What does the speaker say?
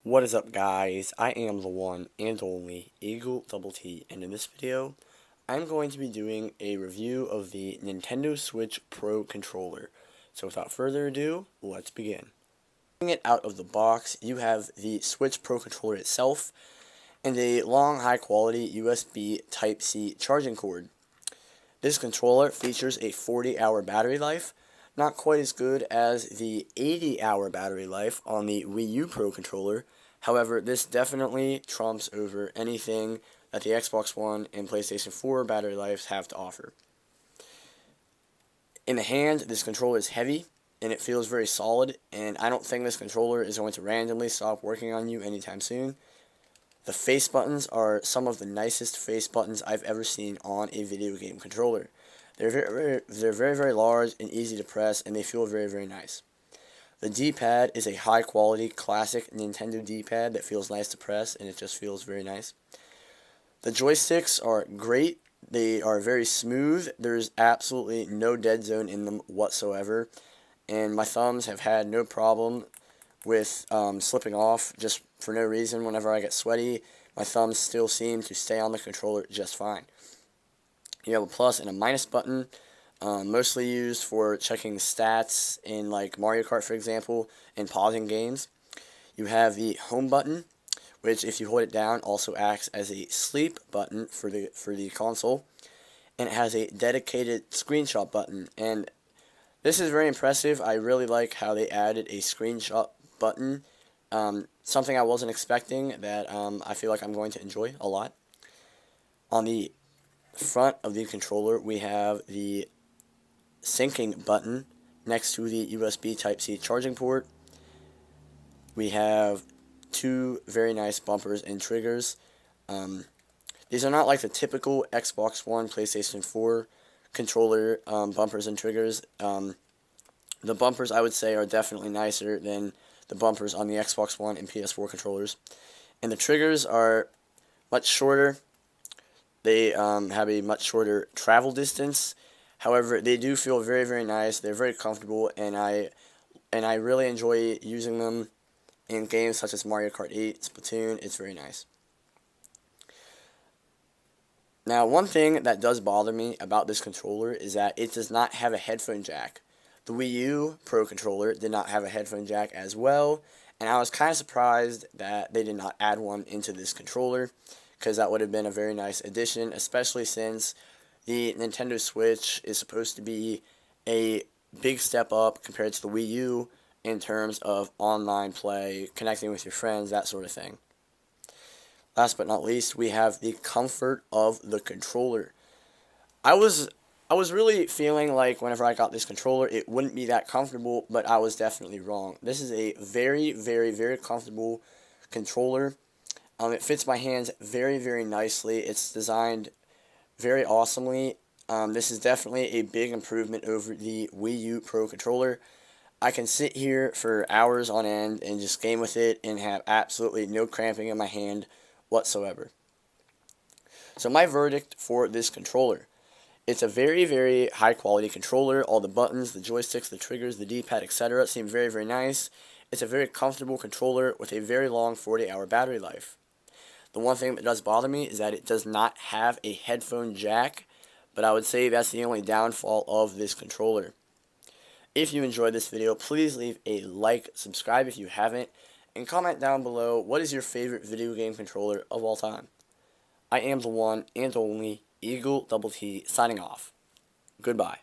What is up, guys? I am the one and only Eagle Double T, and in this video, I'm going to be doing a review of the Nintendo Switch Pro controller. So without further ado, let's begin. Taking it out of the box, you have the Switch Pro controller itself, and a long, high-quality USB Type-C charging cord. This controller features a 40-hour battery life, not quite as good as the 80-hour battery life on the Wii U Pro controller. However, this definitely trumps over anything that the Xbox One and PlayStation 4 battery lives have to offer. In the hand, this controller is heavy, and it feels very solid, and I don't think this controller is going to randomly stop working on you anytime soon. The face buttons are some of the nicest face buttons I've ever seen on a video game controller. They're very large and easy to press, and they feel very nice. The D-pad is a high-quality, classic Nintendo D-pad that feels nice to press, and it just feels very nice. The joysticks are great. They are very smooth. There's absolutely no dead zone in them whatsoever, and my thumbs have had no problem with slipping off just for no reason. Whenever I get sweaty, my thumbs still seem to stay on the controller just fine. You have a plus and a minus button, mostly used for checking stats in like Mario Kart, for example, and pausing games. You have the home button, which if you hold it down also acts as a sleep button for the console, and it has a dedicated screenshot button. And this is very impressive. I really like how they added a screenshot button, something I wasn't expecting that I feel like I'm going to enjoy a lot. On the front of the controller, we have the syncing button next to the USB Type-C charging port. We have two very nice bumpers and triggers. These are not like the typical Xbox One, PlayStation 4 controller bumpers and triggers. The bumpers, I would say, are definitely nicer than the bumpers on the Xbox One and PS4 controllers. And the triggers are much shorter. They have a much shorter travel distance. However, they do feel very nice. They're very comfortable, and I really enjoy using them in games such as Mario Kart 8, Splatoon. It's very nice. Now, one thing that does bother me about this controller is that it does not have a headphone jack. The Wii U Pro controller did not have a headphone jack as well, and I was kind of surprised that they did not add one into this controller, because that would have been a very nice addition, especially since the Nintendo Switch is supposed to be a big step up compared to the Wii U in terms of online play, connecting with your friends, that sort of thing. Last but not least, we have the comfort of the controller. I was really feeling like whenever I got this controller, it wouldn't be that comfortable, but I was definitely wrong. This is a very comfortable controller. It fits my hands very nicely. It's designed very awesomely. This is definitely a big improvement over the Wii U Pro controller. I can sit here for hours on end and just game with it and have absolutely no cramping in my hand whatsoever. So my verdict for this controller: it's a very high quality controller. All the buttons, the joysticks, the triggers, the D-pad, etc. seem very nice. It's a very comfortable controller with a very long 40-hour battery life. The one thing that does bother me is that it does not have a headphone jack, but I would say that's the only downfall of this controller. If you enjoyed this video, please leave a like, subscribe if you haven't, and comment down below what is your favorite video game controller of all time. I am the one and only Eagle Double T signing off. Goodbye.